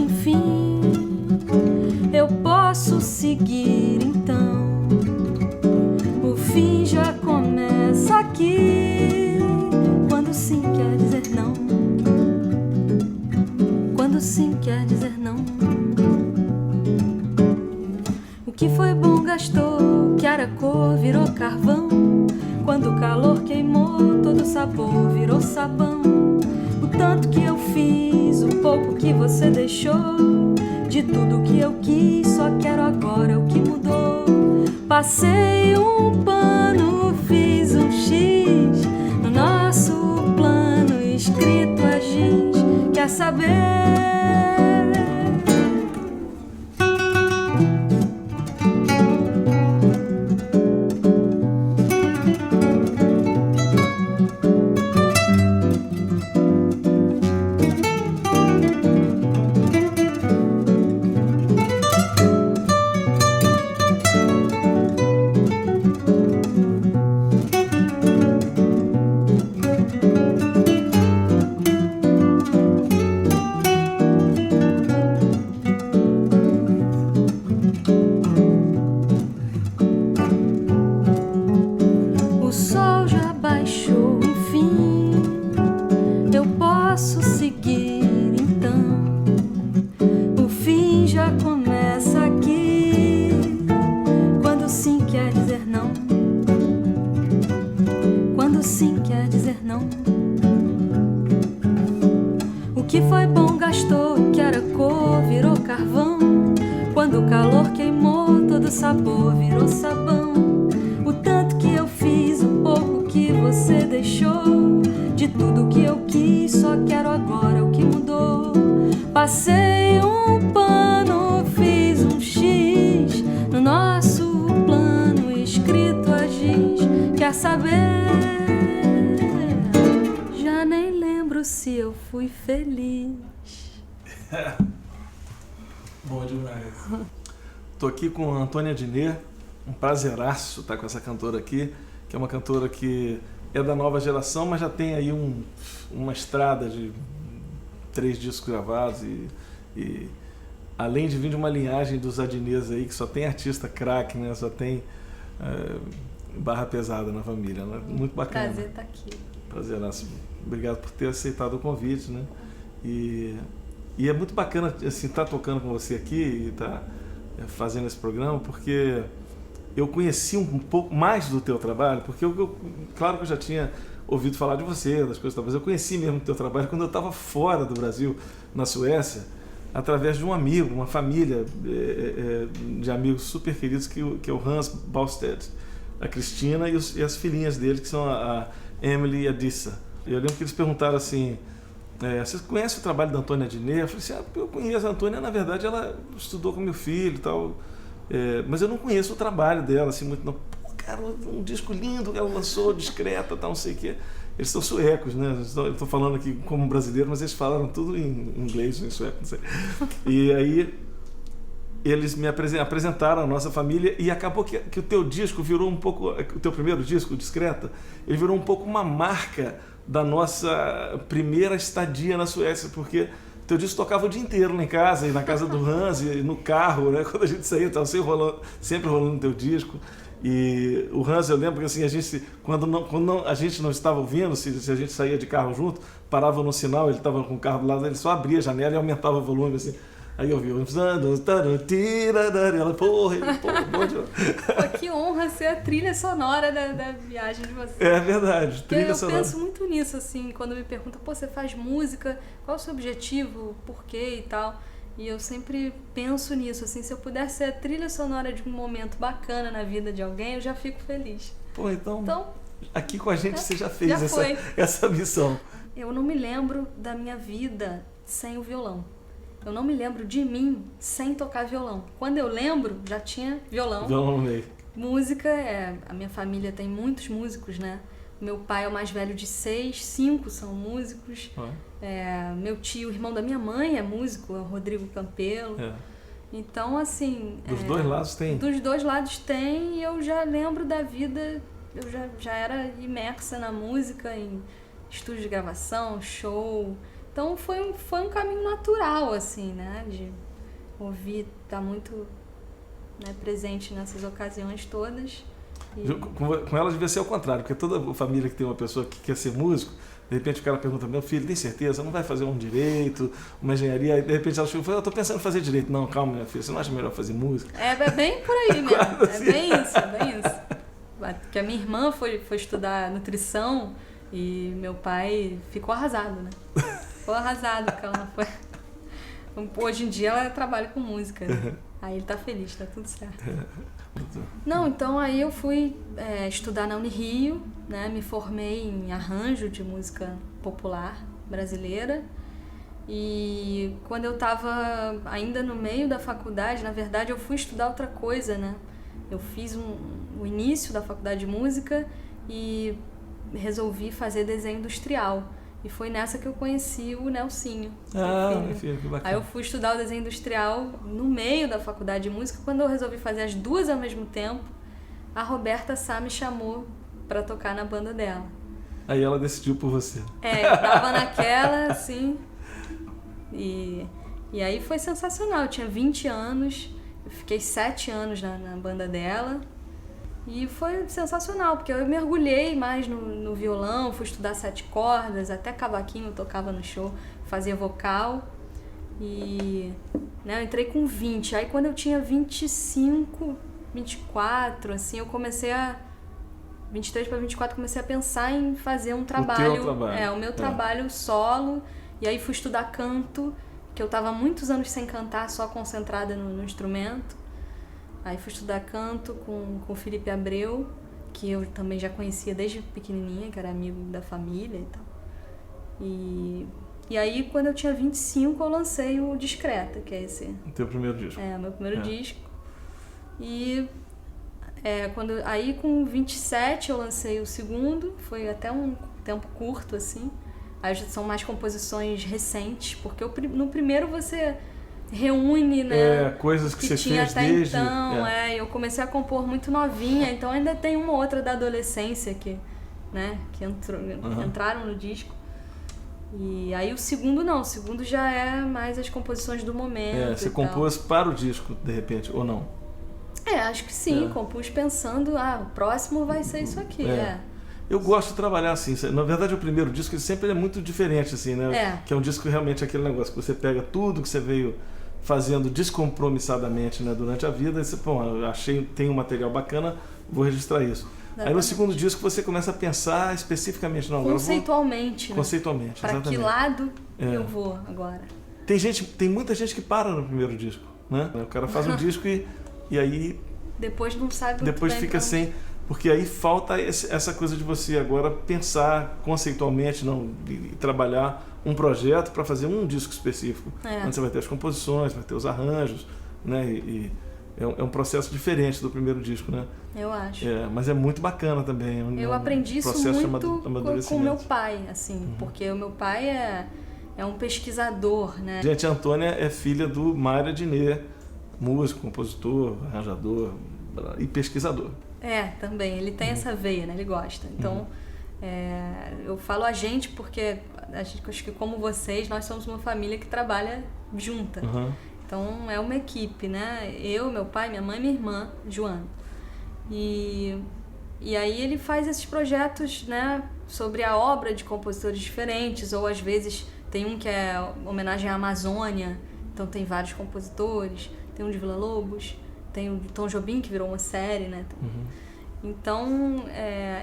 enfim, eu posso seguir então. O fim já começa aqui, quando sim quer dizer não. Quando sim quer dizer não. O que foi bom gastou, que era cor virou carvão. Quando o calor queimou, todo sabor virou sabão. O tanto que eu fiz, o pouco que você deixou. De tudo que eu quis, só quero agora o que mudou. Passei um pano, fiz um X no nosso plano, escrito a giz. Quer saber? Passei um pano, fiz um X no nosso plano, escrito a giz. Quer saber? Já nem lembro se eu fui feliz. Bom demais. Tô aqui com a Antônia Diner, um prazeraço estar com essa cantora aqui, que é uma cantora que é da nova geração, mas já tem aí uma estrada de 3 discos gravados e além de vir de uma linhagem dos Adinês aí, que só tem artista craque, né? Só tem barra pesada na família, né? Muito bacana. Prazer estar aqui. Prazeraço. Obrigado por ter aceitado o convite, né? E é muito bacana assim, estar tocando com você aqui e estar fazendo esse programa, porque eu conheci um pouco mais do teu trabalho, porque claro que eu já tinha ouvido falar de você, das coisas, mas eu conheci mesmo o teu trabalho quando eu estava fora do Brasil, na Suécia, através de um amigo, uma família de amigos super queridos, que é o Hans Bausted, a Cristina e as filhinhas dele, que são a Emily e a Dissa. Eu lembro que eles perguntaram assim, você conhece o trabalho da Antônia Diner? Eu falei assim, eu conheço a Antônia, na verdade ela estudou com meu filho e tal, mas eu não conheço o trabalho dela, assim, muito não. Cara, um disco lindo que ela lançou, discreta, tal, não sei o quê. Eles são suecos, né? Eu estou falando aqui como brasileiro, mas eles falaram tudo em inglês, em sueco, não sei. E aí eles me apresentaram a nossa família e acabou que o teu disco virou um pouco, o teu primeiro disco, Discreta, ele virou um pouco uma marca da nossa primeira estadia na Suécia, porque teu disco tocava o dia inteiro lá em casa, e na casa do Hans, e no carro, né? Quando a gente saía, estava sempre rolando teu disco. E o Hans, eu lembro que assim, quando a gente não estava ouvindo, se a gente saía de carro junto, parava no sinal, ele estava com o carro do lado, ele só abria a janela e aumentava o volume, assim. Aí eu vi ela, porra, bom demais. Pô, que honra ser a trilha sonora da viagem de vocês. É verdade, trilha sonora. Eu penso muito nisso, assim, quando me perguntam, você faz música, qual é o seu objetivo, por quê e tal. E eu sempre penso nisso, assim, se eu puder ser a trilha sonora de um momento bacana na vida de alguém, eu já fico feliz. Pô, então aqui com a gente você já fez já essa missão. Eu não me lembro da minha vida sem o violão. Eu não me lembro de mim sem tocar violão. Quando eu lembro, já tinha violão. Violão no meio. Música, a minha família tem muitos músicos, né? Meu pai é o mais velho de 6, 5 são músicos. Meu tio, irmão da minha mãe, é músico, é o Rodrigo Campelo. Então, assim... Dos dois lados tem? Dos dois lados tem, e eu já lembro da vida, eu já era imersa na música, em estúdio de gravação, show, Então foi um caminho natural, assim, né? De ouvir, estar muito, né, presente nessas ocasiões todas. E... Com ela devia ser ao contrário, porque toda família que tem uma pessoa que quer ser músico, de repente o cara pergunta, meu filho, tem certeza? Não vai fazer um direito, uma engenharia? Aí de repente ela chega e fala, eu tô pensando em fazer direito. Não, calma, minha filha, você não acha melhor fazer música? É bem por aí mesmo, assim. É bem isso. Porque a minha irmã foi estudar nutrição e meu pai ficou arrasado, né? Ficou arrasado que ela não foi. Hoje em dia ela trabalha com música, né? Aí ele tá feliz, tá tudo certo. Não, então aí eu fui estudar na Unirio, né? Me formei em arranjo de música popular brasileira. E quando eu estava ainda no meio da faculdade, na verdade eu fui estudar outra coisa, né? Eu fiz o início da faculdade de música e resolvi fazer desenho industrial. E foi nessa que eu conheci o Nelsinho. Meu filho, que bacana. Aí eu fui estudar o desenho industrial no meio da faculdade de música. Quando eu resolvi fazer as duas ao mesmo tempo, a Roberta Sá me chamou para tocar na banda dela. Aí ela decidiu por você. Eu tava naquela, assim... E aí foi sensacional. Eu tinha 20 anos, eu fiquei 7 anos na banda dela. E foi sensacional, porque eu mergulhei mais no violão, fui estudar 7 cordas, até cavaquinho eu tocava no show, fazia vocal. E né, eu entrei com 20. Aí quando eu tinha 25, 24, assim, eu comecei a... 23 para 24, comecei a pensar em fazer um trabalho. O teu trabalho. O meu trabalho solo. E aí fui estudar canto, que eu estava muitos anos sem cantar, só concentrada no instrumento. Aí fui estudar canto com o Felipe Abreu, que eu também já conhecia desde pequenininha, que era amigo da família e tal. E aí, quando eu tinha 25, eu lancei o Discreta, que é esse... O teu primeiro disco. O meu primeiro disco. E aí, com 27, eu lancei o segundo, foi até um tempo curto, assim. Aí já são mais composições recentes, porque no primeiro você... reúne, né? Coisas que você tinha fez até desde... então, eu comecei a compor muito novinha, então ainda tem uma outra da adolescência que entraram no disco. E aí o segundo não, o segundo já é mais as composições do momento. Você compôs para o disco, de repente, ou não? Acho que sim, compus pensando, o próximo vai ser isso aqui, Eu gosto de trabalhar assim. Na verdade, o primeiro disco ele sempre é muito diferente, assim, né? Que é um disco realmente aquele negócio que você pega tudo que você veio fazendo descompromissadamente, né, durante a vida, e você, tem um material bacana, vou registrar isso. Exatamente. Aí no segundo disco você começa a pensar especificamente no conceitualmente, conceitualmente, para que lado eu vou agora. Tem muita gente que para no primeiro disco, né? O cara faz um disco e aí depois não sabe depois fica sem, porque aí falta essa coisa de você agora pensar conceitualmente, e trabalhar um projeto para fazer um disco específico, onde você vai ter as composições, vai ter os arranjos, né? E é um processo diferente do primeiro disco, né? Eu acho. Mas é muito bacana também. Eu aprendi isso muito com o meu pai, assim, porque o meu pai é um pesquisador, né? Gente, a Antônia é filha do Mário Adnet, músico, compositor, arranjador e pesquisador. Também. Ele tem essa veia, né? Ele gosta. Então, eu falo a gente porque acho que como vocês, nós somos uma família que trabalha junta. Então, é uma equipe, né? Eu, meu pai, minha mãe e minha irmã, Joana. E aí ele faz esses projetos, né? Sobre a obra de compositores diferentes, ou às vezes tem um que é homenagem à Amazônia, então tem vários compositores, tem um de Villa-Lobos, tem o Tom Jobim, que virou uma série, né? Então,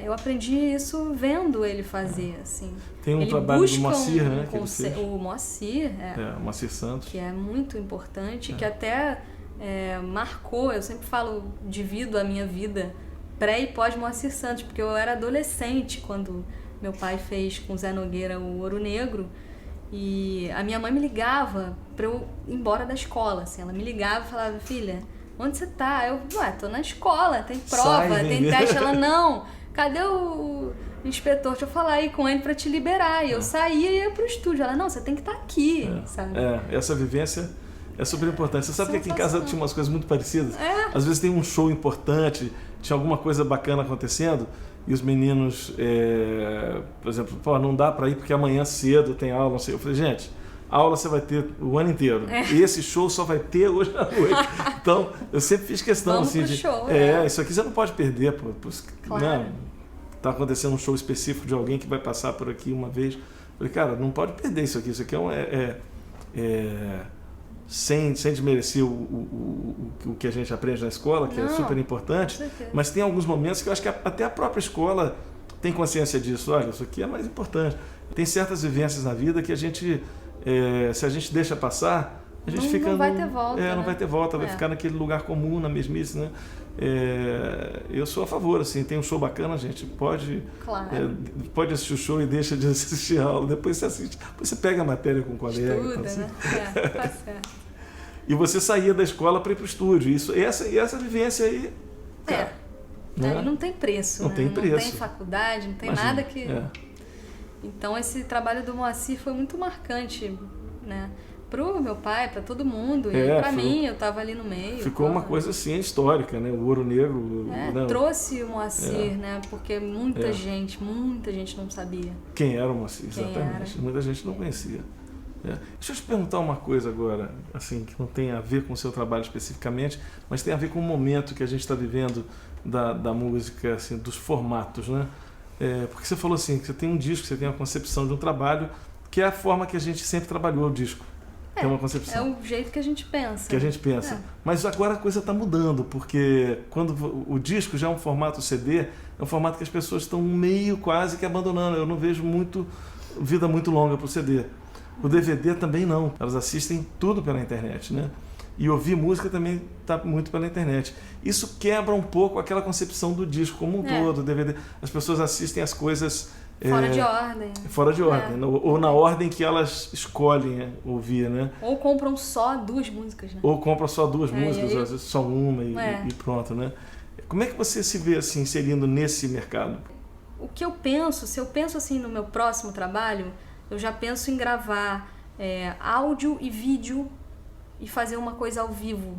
eu aprendi isso vendo ele fazer, assim. Tem um trabalho do Moacir, né? Que ele fez. O Moacir, o Moacir Santos. Que é muito importante, que até marcou, eu sempre falo, divido a minha vida pré e pós Moacir Santos, porque eu era adolescente quando meu pai fez com Zé Nogueira o Ouro Negro, e a minha mãe me ligava pra eu ir embora da escola, assim, ela me ligava e falava, filha, onde você tá? Eu, tô na escola, tem prova, tem teste. Ela, não, cadê o inspetor? Deixa eu falar aí com ele pra te liberar. E eu saía e ia pro estúdio. Ela, não, você tem que estar aqui, sabe? Essa vivência é super importante. Você sabe que aqui em casa tinha umas coisas muito parecidas? Às vezes tem um show importante, tinha alguma coisa bacana acontecendo, e os meninos, por exemplo, pô, não dá para ir porque amanhã cedo tem aula, não sei. Eu falei, gente, aula você vai ter o ano inteiro. E esse show só vai ter hoje à noite. Então, eu sempre fiz questão Vamos assim pro de. show, Isso aqui você não pode perder, pô. Claro. Né? Tá acontecendo um show específico de alguém que vai passar por aqui uma vez. Eu falei, cara, não pode perder isso aqui. Isso aqui sem desmerecer o que a gente aprende na escola, que é super importante, mas tem alguns momentos que eu acho que até a própria escola tem consciência disso. Olha, isso aqui é mais importante. Tem certas vivências na vida que a gente, se a gente deixa passar, a gente fica... Não vai ter volta. Não vai ter volta, vai ficar naquele lugar comum, na mesmice, né? Eu sou a favor, assim, tem um show bacana, gente, pode assistir o show e deixa de assistir a aula, depois você assiste, depois você pega a matéria com o colega. Estuda, então, assim. né? Tá certo. E você saía da escola para ir para o estúdio, essa vivência aí, cara, né? Aí não tem preço, não né? tem preço. Não tem faculdade, não tem nada que... Então esse trabalho do Moacir foi muito marcante, né? Pro meu pai, para todo mundo, e para mim, eu tava ali no meio. Ficou uma coisa assim histórica, né? O Ouro Negro... trouxe o Moacir, né? Porque muita gente não sabia. Quem era o Moacir, exatamente. Muita gente não conhecia. Deixa eu te perguntar uma coisa agora, assim, que não tem a ver com o seu trabalho especificamente, mas tem a ver com o momento que a gente está vivendo da música, assim, dos formatos, né? Porque você falou assim, que você tem um disco, você tem uma concepção de um trabalho, que é a forma que a gente sempre trabalhou o disco. É uma concepção. É o jeito que a gente pensa. Que a gente pensa. Mas agora a coisa está mudando, porque quando o disco já é um formato CD, é um formato que as pessoas estão meio quase que abandonando. Eu não vejo vida muito longa para o CD. O DVD também não. Elas assistem tudo pela internet, né? E ouvir música também está muito pela internet. Isso quebra um pouco aquela concepção do disco como um todo, o DVD. As pessoas assistem as coisas... Fora de ordem. Fora de ordem. Ou na ordem que elas escolhem ouvir, né? Ou compram só 2 músicas, né? Ou compram só 2 músicas, às vezes só uma e pronto, né? Como é que você se vê assim, inserindo nesse mercado? O que eu penso, se eu penso assim no meu próximo trabalho, eu já penso em gravar áudio e vídeo e fazer uma coisa ao vivo,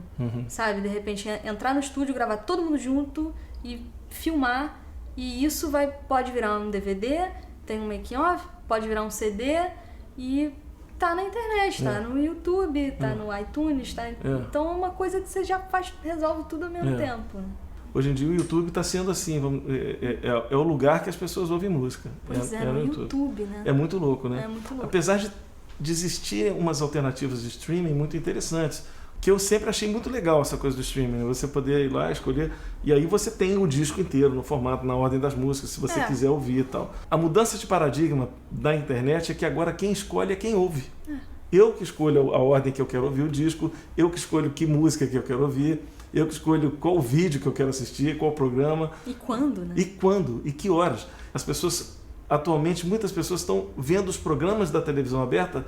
sabe? De repente entrar no estúdio, gravar todo mundo junto e filmar. E isso pode virar um DVD, tem um making of, pode virar um CD e tá na internet, tá no YouTube, tá no iTunes, tá... Então é uma coisa que você já resolve tudo ao mesmo tempo. Hoje em dia o YouTube está sendo assim, é o lugar que as pessoas ouvem música. Pois no YouTube, né? É muito louco, né? É muito louco. Apesar de existir umas alternativas de streaming muito interessantes, que eu sempre achei muito legal essa coisa do streaming, você poder ir lá, escolher, e aí você tem o disco inteiro no formato, na ordem das músicas, se você quiser ouvir e tal. A mudança de paradigma da internet é que agora quem escolhe é quem ouve. Eu que escolho a ordem que eu quero ouvir o disco, eu que escolho que música que eu quero ouvir, eu que escolho qual vídeo que eu quero assistir, qual programa. E quando, né? E quando, e que horas. As pessoas, atualmente, muitas pessoas estão vendo os programas da televisão aberta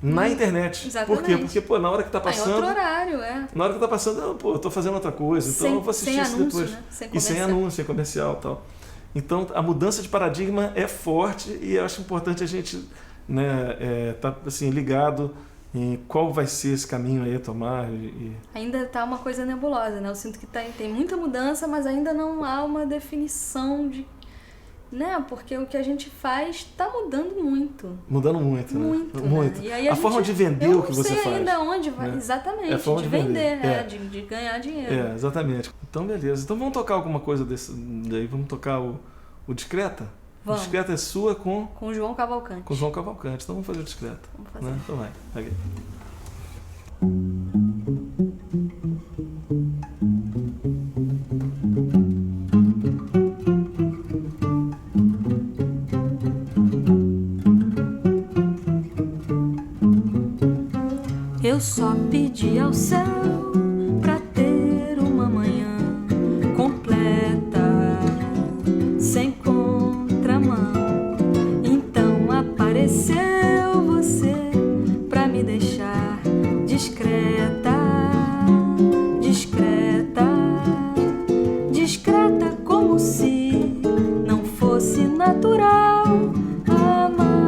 na internet. Exatamente. Por quê? Porque, na hora que tá passando... Em outro horário, Na hora que tá passando, eu tô fazendo outra coisa, então eu vou assistir isso depois. Né? Sem anúncio, sem comercial e tal. Então, a mudança de paradigma é forte e eu acho importante a gente tá assim, ligado em qual vai ser esse caminho aí a tomar. Ainda tá uma coisa nebulosa, né? Eu sinto que tem muita mudança, mas ainda não há uma definição de... Né? Porque o que a gente faz está mudando muito. Mudando muito, né? Muito. E aí a forma de vender o que você faz. Eu não sei ainda onde vai. Né? Exatamente. É a forma de vender. De ganhar dinheiro. Exatamente. Então, beleza. Então, vamos tocar alguma coisa desse daí. Vamos tocar o Discreta? Vamos. O Discreta é sua com o João Cavalcante. Com o João Cavalcante. Então, vamos fazer o Discreta. Vamos fazer. Né? Então, vai. Pegue. Eu só pedi ao céu pra ter uma manhã completa, sem contramão. Então apareceu você pra me deixar discreta, discreta, discreta, como se não fosse natural amar.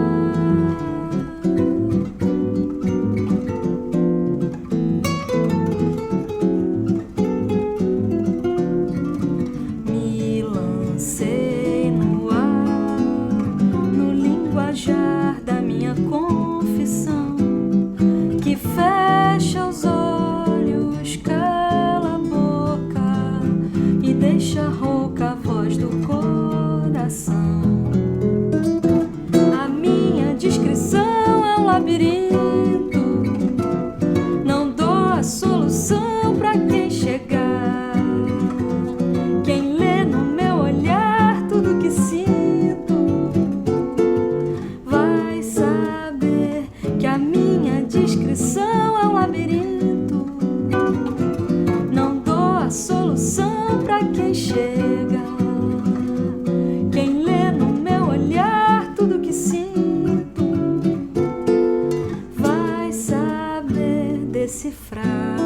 decifrar.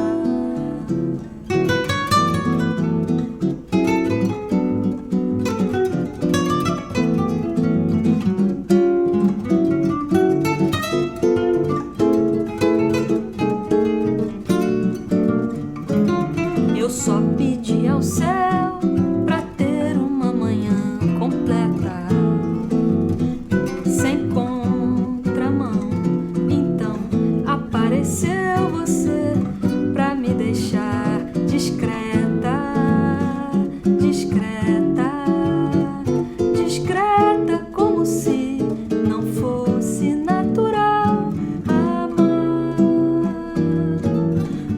Eu só pedi ao céu pra ter uma manhã completa, sem contramão. Então apareceu você pra me deixar discreta, discreta, discreta, como se não fosse natural amar.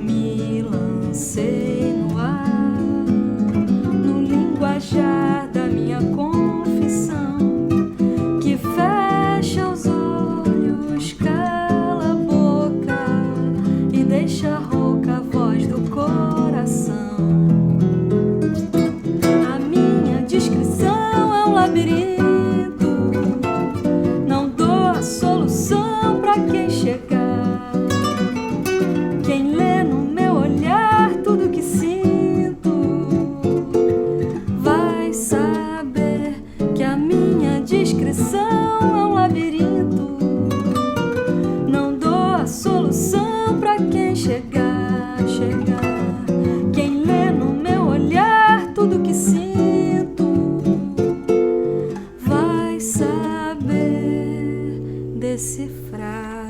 Me lancei no ar, no linguajar da minha confissão, que fecha os olhos, cala a boca e deixa rouca a voz do coração. A minha descrição é um labirinto, não dou a solução pra quem chegar. Quem lê no meu olhar tudo que sinto vai saber que a minha descrição é um labirinto, não dou a solução pra quem chegar, chegar. Quem lê no meu olhar tudo que sinto vai saber decifrar.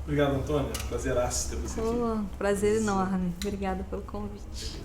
Obrigado, Antônia. Prazeraço ter você aqui. Prazer enorme. Obrigada pelo convite.